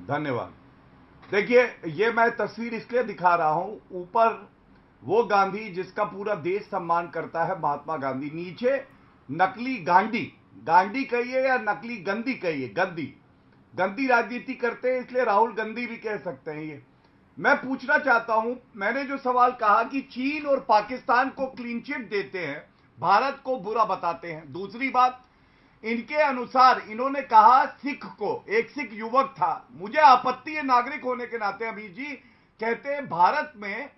धन्यवाद। देखिए, ये मैं तस्वीर इसलिए दिखा रहा हूं, ऊपर वो गांधी जिसका पूरा देश सम्मान करता है, महात्मा गांधी, नीचे नकली गांधी, गांधी कहिए या नकली गंदी कहिए, गंदी राजनीति करते हैं, इसलिए राहुल गांधी भी कह सकते हैं। ये मैं पूछना चाहता हूं, मैंने जो सवाल कहा कि चीन और पाकिस्तान को क्लीन चिट देते हैं, भारत को बुरा बताते हैं। दूसरी बात, इनके अनुसार इन्होंने कहा सिख को, एक सिख युवक था, मुझे आपत्ति है नागरिक होने के नाते, अभी जी कहते हैं भारत में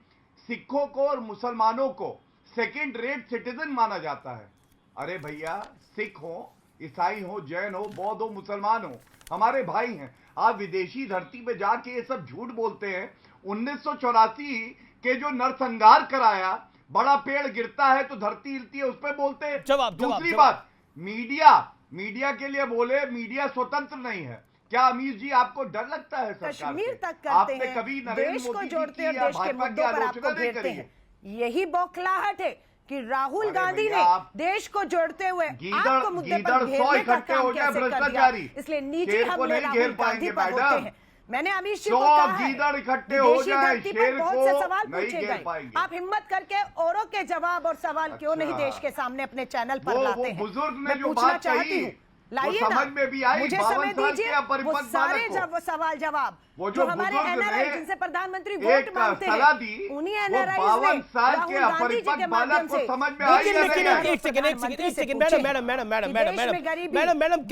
सिखों को और मुसलमानों को सेकंड रेट सिटीजन माना जाता है। अरे भैया, सिख हो, ईसाई हो, जैन हो, बौद्ध हो, मुसलमान हो, हमारे भाई हैं। आप विदेशी धरती पे जाके ये सब झूठ बोलते हैं। 1984 के जो नरसंहार कराया, बड़ा पेड़ गिरता है तो धरती हिलती है, उस पर बोलते हैं। दूसरी बात, मीडिया के लिए बोले मीडिया स्वतंत्र नहीं है। क्या अमीर जी आपको डर लगता है सरकार कश्मीर से? तक करते आपने हैं, कभी देश नरेंद्र को मोदी जोड़ते जी हैं, की या देश के भाजपा की मुद्दों पर आपको आलोचना नहीं घेरते करी हैं। है? यही बौखलाहट है कि राहुल गांधी ने देश को जोड़ते हुए आपको मुद्दे पर घेरने का काम कैसे कर दिया। इसलिए निजी हमले राहुल गांधी पर होते हैं। मैंने अमित जी को कहा है, विदेशी धरती पर बहुत से सवाल पूछे गए, आप हिम्मत करके औरों के जवाब और सवाल क्यों नहीं देश के सामने अपने चैनल पर लाते हैं? मैं पूछना चाहती हूँ, लाइए ना, मुझे समय दीजिए, वो सारे सवाल जवाब जो हमारे एनआरआई जिनसे प्रधानमंत्री वोट मांगते हैं, उन्हीं एनआरआई ने राहुल गांधी जी के माध्यम से एक सेकंड मैडम,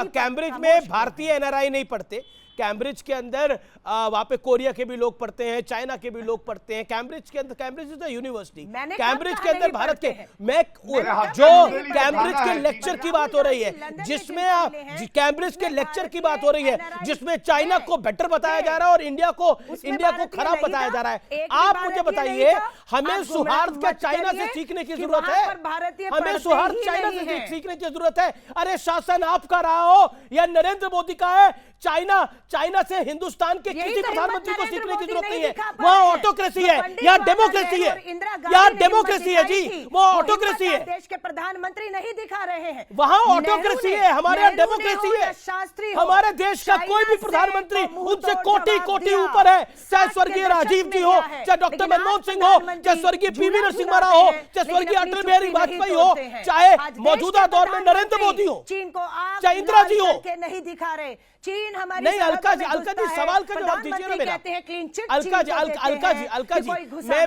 कैम्ब्रिज में भारतीय एनआरआई नहीं पढ़ते। कैम्ब्रिज के अंदर वहां पे कोरिया के भी लोग पढ़ते हैं, चाइना के भी लोग पढ़ते हैं। कैम्ब्रिज के अंदर, Cambridge is the university, Cambridge के अंदर भारत के, मैं जो कैम्ब्रिज के लेक्चर की बात हो रही है, जिसमें कैम्ब्रिज के लेक्चर की बात हो रही है, जिसमें चाइना को बेटर बताया जा रहा है और इंडिया को खराब बताया जा रहा है। आप मुझे बताइए, हमें सौहार्द क्या चाइना से सीखने की जरूरत है? हमें सौहार्द चाइना से सीखने की जरूरत है। अरे शासन आपका रहा हो या नरेंद्र मोदी का है, चाइना से हिंदुस्तान के किसी प्रधानमंत्री को सीखने की जरूरत नहीं है। वहां ऑटोक्रेसी है या डेमोक्रेसी है? या डेमोक्रेसी है जी, वो ऑटोक्रेसी है। देश के प्रधानमंत्री नहीं दिखा रहे हैं, वहां ऑटोक्रेसी है, हमारे यहाँ डेमोक्रेसी है। हमारे देश का कोई भी प्रधानमंत्री उनसे कोटि ऊपर है, चाहे स्वर्गीय राजीव जी हो, चाहे डॉक्टर मनमोहन सिंह हो, चाहे स्वर्गीय पीवी नरसिम्हा राव हो, चाहे स्वर्गीय अटल बिहारी वाजपेयी हो, चाहे मौजूदा दौर में नरेंद्र मोदी हो, चीन को आप चाहे इंदिरा जी हो, नहीं दिखा रहे। चीन हमारी नहीं, अलका जी सवाल का जवाब दीजिए ना मेरा। अलका जी,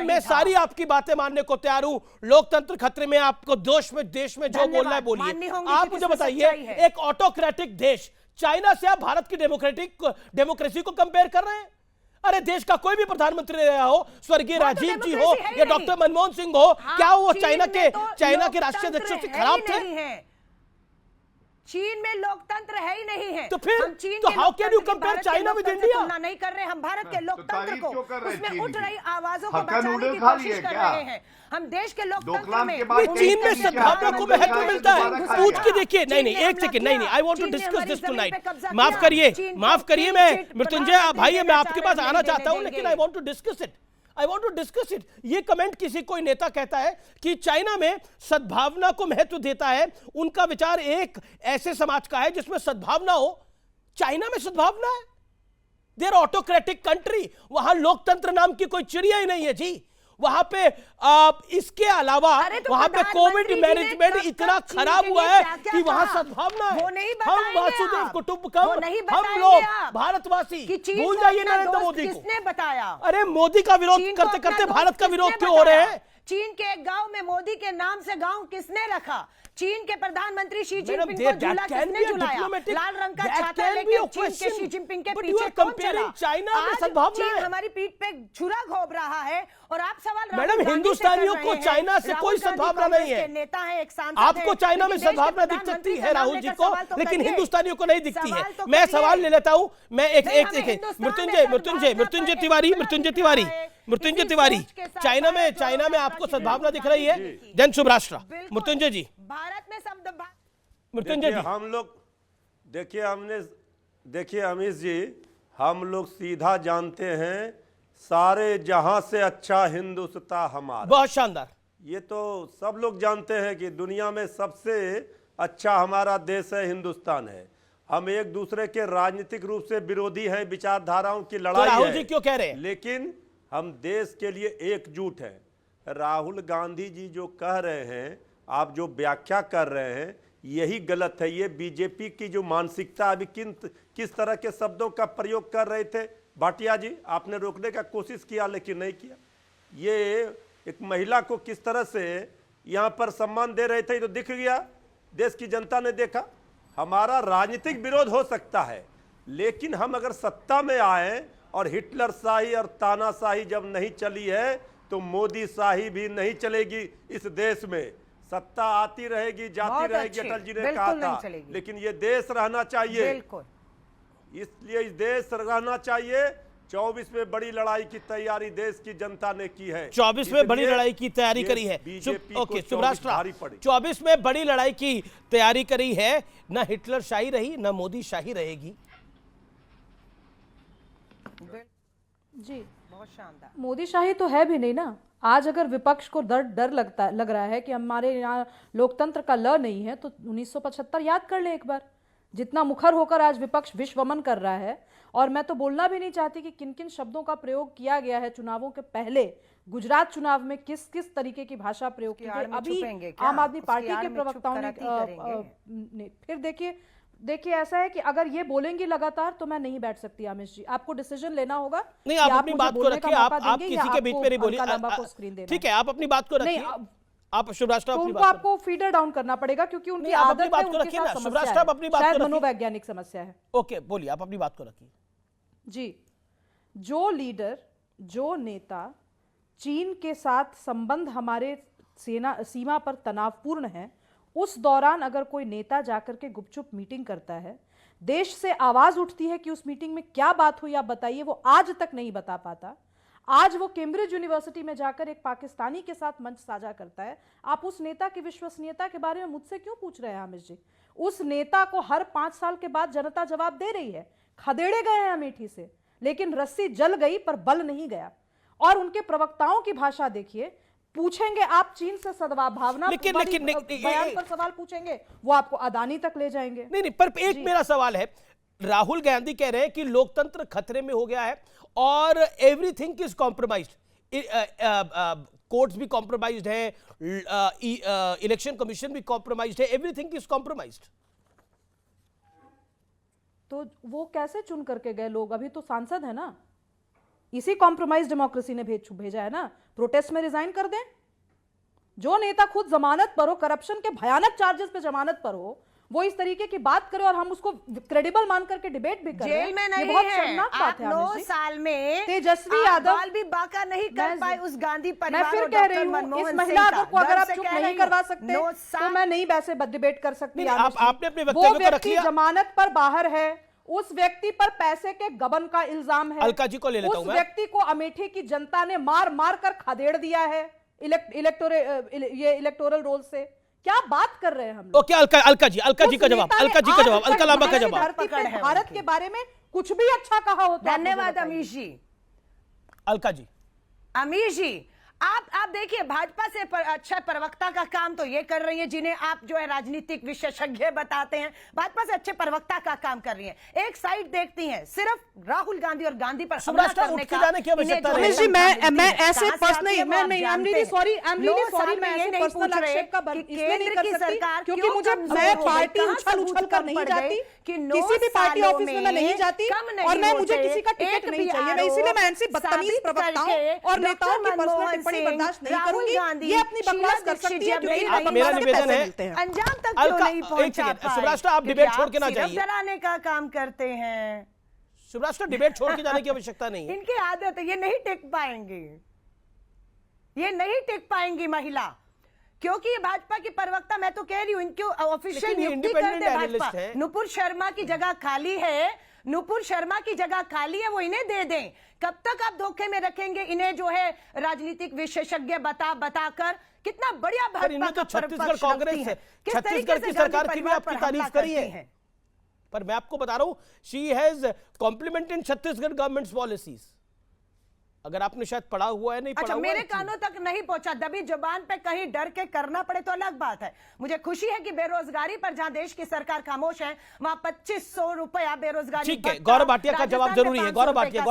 मैं सारी आपकी बातें मानने को तैयार हूं। लोकतंत्र खतरे में, आपको देश में जो बोलना है बोलिए। आप मुझे बताइए, एक ऑटोक्रेटिक देश चाइना से आप भारत की डेमोक्रेसी को कंपेयर कर रहे हैं? अरे देश का कोई भी प्रधानमंत्री रहा हो, स्वर्गीय राजीव जी हो या डॉक्टर मनमोहन सिंह हो, क्या वो चाइना के राष्ट्रीय अध्यक्ष से खराब थे? चीन में लोकतंत्र है ही नहीं है। तो फिर how can you compare China with India? तुलना नहीं कर रहे हम भारत के लोकतंत्र को, उसमें उठ रही आवाजों को बचाने की कोशिश कर रहे हैं। हम देश के लोकतंत्र में, चीन में सद्भावना को महत्व मिलता है। पूछ के देखिए। नहीं, एक सेकंड, नहीं, I want to discuss this tonight. माफ करिए, मैं मृत्युंजय भाई, मैं आपके पास आना चाहता हूं, लेकिन I want to discuss it. ये कमेंट किसी कोई नेता कहता है कि चाइना में सद्भावना को महत्व देता है, उनका विचार एक ऐसे समाज का है जिसमें सद्भावना हो। चाइना में सद्भावना है? देयर ऑटोक्रेटिक कंट्री, वहां लोकतंत्र नाम की कोई चिड़िया ही नहीं है जी। वहां पे इसके अलावा वहां पे कोविड मैनेजमेंट इतना खराब हुआ है कि वहां सद्भावना है। हम वासुदेव कुटुंबकम, हम लोग भारतवासी भूल जाइए नरेंद्र मोदी को। किसने बताया? अरे मोदी का विरोध करते करते भारत का विरोध क्यों हो रहे हैं? चीन के एक गांव में मोदी के नाम से गांव किसने रखा? चीन के प्रधानमंत्री शी जिनपिंग को झूला किसने झुलाया? लाल रंग का छाता लेके चीन के शी जिनपिंग के पीछे कौन चला? आज चीन हमारी पीठ पे छुरा घोंप रहा है और आप सवाल मैडम, हिंदुस्तानियों को चाइना से कोई सद्भावना नहीं है। नेता है, एक सांसद, आपको चाइना में सद्भावना दिख सकती है राहुल जी को, लेकिन हिंदुस्तानियों को नहीं दिखती है। मैं सवाल ले लेता हूं, मैं एक मृत्युंजय तिवारी, चाइना में आपको सद्भावना दिख रही है? जन शुभ राष्ट्र। मृत्युंजय जी, भारत में सब मृत्युंजय जी, हम लोग देखिए अमीश जी, हम लोग सीधा जानते हैं, सारे जहां से अच्छा हिंदुस्तान हमारा। बहुत शानदार। ये तो सब लोग जानते हैं कि दुनिया में सबसे अच्छा हमारा देश है, हिंदुस्तान है। हम एक दूसरे के राजनीतिक रूप से विरोधी हैं, विचारधाराओं की लड़ाई तो राहुल है, जी क्यों कह रहे हैं? लेकिन हम देश के लिए एकजुट हैं। राहुल गांधी जी जो कह रहे हैं, आप जो व्याख्या कर रहे हैं, यही गलत है। ये बीजेपी की जो मानसिकता, अभी किस तरह के शब्दों का प्रयोग कर रहे थे भाटिया जी, आपने रोकने का कोशिश किया लेकिन नहीं किया। ये एक महिला को किस तरह से यहाँ पर सम्मान दे रहे थे, तो दिख गया, देश की जनता ने देखा। हमारा राजनीतिक विरोध हो सकता है, लेकिन हम अगर सत्ता में आए और हिटलर शाही और तानाशाही जब नहीं चली है, तो मोदी शाही भी नहीं चलेगी इस देश में। सत्ता आती रहेगी, जाती रहेगी, अटल जी ने कहा था, लेकिन ये देश रहना चाहिए। इसलिए इस देश रहना चाहिए। 24 में बड़ी लड़ाई की तैयारी देश की जनता ने की है। 24 में बड़ी लड़ाई की तैयारी करी है। ओके सुब्राष्ट्र, 24 में बड़ी लड़ाई की तैयारी करी है। ना हिटलर शाही रही, ना मोदी शाही रहेगी। जी बहुत शानदार। मोदी शाही तो है भी नहीं ना। आज अगर विपक्ष को डर लग रहा है कि हमारे यहाँ लोकतंत्र का ल नहीं है, तो 1975 याद कर ले एक बार। जितना मुखर होकर आज विपक्ष विश्वमन कर रहा है। और मैं तो बोलना भी नहीं चाहती कि किन किन शब्दों का प्रयोग किया गया है चुनावों के पहले। गुजरात चुनाव में किस किस तरीके की भाषा प्रयोग की गई, अभी आम आदमी पार्टी के प्रवक्ताओं ने फिर देखिए ऐसा है कि अगर ये बोलेंगे लगातार तो मैं नहीं बैठ सकती। आमिष जी, आपको डिसीजन लेना होगा। नहीं, आप अपनी बात को रखिए, आप किसी के बीच में नहीं बोलिए। ठीक है, आप अपनी बात को रखिए। आप सुब्राष्ट्र, तो उनको आपको फीडर डाउन करना पड़ेगा, क्योंकि उनकी आदत है, उनके साथ समस्या है, शायद मनोवैज्ञानिक समस्या है। ओके, बोलिए, आप अपनी बात को रखिए। जी, जो लीडर, जो नेता चीन के साथ संबंध हमारे सीमा पर तनावपूर्ण है, उस दौरान अगर कोई नेता जाकर के गुपचुप मीटिंग करता है, देश से आवाज उठती है कि उस मीटिंग में क्या बात हुई आप बताइए, वो आज तक नहीं बता पाता। आज वो कैम्ब्रिज यूनिवर्सिटी में जाकर एक पाकिस्तानी के साथ मंच साझा करता है। आप उस नेता की विश्वसनीयता के बारे में मुझसे क्यों पूछ रहे हैं आमिर जी? उस नेता को हर 5 साल के बाद जनता जवाब दे रही है। खदेड़े गए हैं अमेठी से, लेकिन रस्सी जल गई पर बल नहीं गया। और उनके प्रवक्ताओं की भाषा देखिए। पूछेंगे आप चीन से सद्भावना बयान पर सवाल पूछेंगे, वो आपको अदानी तक ले जाएंगे। नहीं, पर एक मेरा सवाल है। राहुल गांधी कह रहे हैं कि लोकतंत्र खतरे में हो गया है और एवरीथिंग इज कॉम्प्रोमाइज्ड। कोर्ट्स भी कॉम्प्रोमाइज्ड है, इलेक्शन कमीशन भी कॉम्प्रोमाइज्ड है, एवरीथिंग इज कॉम्प्रोमाइज्ड। तो वो कैसे चुन करके गए लोग? अभी तो सांसद है ना। इसी कॉम्प्रोमाइज डेमोक्रेसी ने भेजा है ना। प्रोटेस्ट में रिजाइन कर दें। जो नेता खुद जमानत पर हो, करप्शन के भयानक चार्जेस पे जमानत पर हो, वो इस तरीके की बात करे और हम उसको क्रेडिबल मान करके डिबेट भी करें, जेल में नहीं ये बहुत है। शर्मनाक बात है। 9 साल में तेजस्वी यादव भी बाका नहीं कर पाए उस गांधी परिवार। मैं फिर कह रही हूँ, इस महिला को अगर आप चुप नहीं करवा सकते तो मैं नहीं वैसे डिबेट कर सकती। आपने अपने वो व्यक्ति जमानत पर बाहर है, उस व्यक्ति पर पैसे के गबन का इल्जाम है। अलका जी को ले लेता हूं। उस व्यक्ति को अमेठी की जनता ने मार कर खदेड़ दिया है इलेक्टोरल रोल से। क्या बात कर रहे हैं हम लोग? ओके, अलका जी का जवाब, अलका लांबा का जवाब। भारत के बारे में कुछ भी अच्छा कहा हो। धन्यवाद अमीश जी। अलका जी, अमीश जी, आप देखिए, भाजपा से अच्छा प्रवक्ता का काम तो ये कर रही है, जिन्हें आप जो है राजनीतिक विशेषज्ञ बताते हैं। भाजपा से अच्छे प्रवक्ता का काम कर रही हैं। एक साइड देखती हैं सिर्फ राहुल गांधी और गांधी पर हमला करने का। अमीश जी, मैं ऐसे पर्सनली मैं नहीं, आई एम रियली सॉरी, मैं ऐसे पर्सनल आक्षेप का इसलिए नहीं कर सकती क्योंकि मुझे, मैं पार्टी उछल कर नहीं जाती, किसी भी पार्टी ऑफिस में मैं नहीं जाती, और मैं मुझे किसी का टिकट नहीं चाहिए। मैं इसीलिए मैं ऐसी बदतमीज प्रवक्ताओं और नेताओं की पर्सनल बर्दाश्त नहीं करूंगी। ये अपनी बकवास कर सकती है क्योंकि मेरा निवेदन है अंजाम तक क्यों नहीं पहुंचा पाए। सुब्राष्ट्र, आप डिबेट छोड़ के ना जाइए। डराने का काम करते हैं सुब्राष्ट्र, डिबेट छोड़ के जाने की आवश्यकता नहीं है। इनकी आदत है, ये नहीं टिक पाएंगे, ये नहीं टिक पाएंगी महिला, क्योंकि ये भाजपा की प्रवक्ता, मैं तो कह रही हूँ, इनकी ऑफिशियल नियुक्ति कर दे भाजपा। नुपुर शर्मा की जगह खाली है, नुपुर शर्मा की जगह खाली है, वो इन्हें दे दें। कब तक आप धोखे में रखेंगे इन्हें, जो है राजनीतिक विशेषज्ञ बताकर? कितना बढ़िया भाजपा का छत्तीसगढ़ कांग्रेस है, छत्तीसगढ़ की सरकार की भी आपकी तारीफ करी है, पर मैं आपको बता रहा हूं, she has complimented Chhattisgarh governments policies. अगर आपने शायद पढ़ा हुआ है, नहीं पढ़ा अच्छा, हुआ मेरे है, कानों तक नहीं पहुंचा, दबी जुबान पे कहीं डर के करना पड़े तो अलग बात है। मुझे खुशी है कि बेरोजगारी पर जहां देश की सरकार खामोश है वहां 2500 रुपया बेरोजगारी। ठीक है, गौरव भाटिया का जवाब जरूरी है। गौरव भाटिया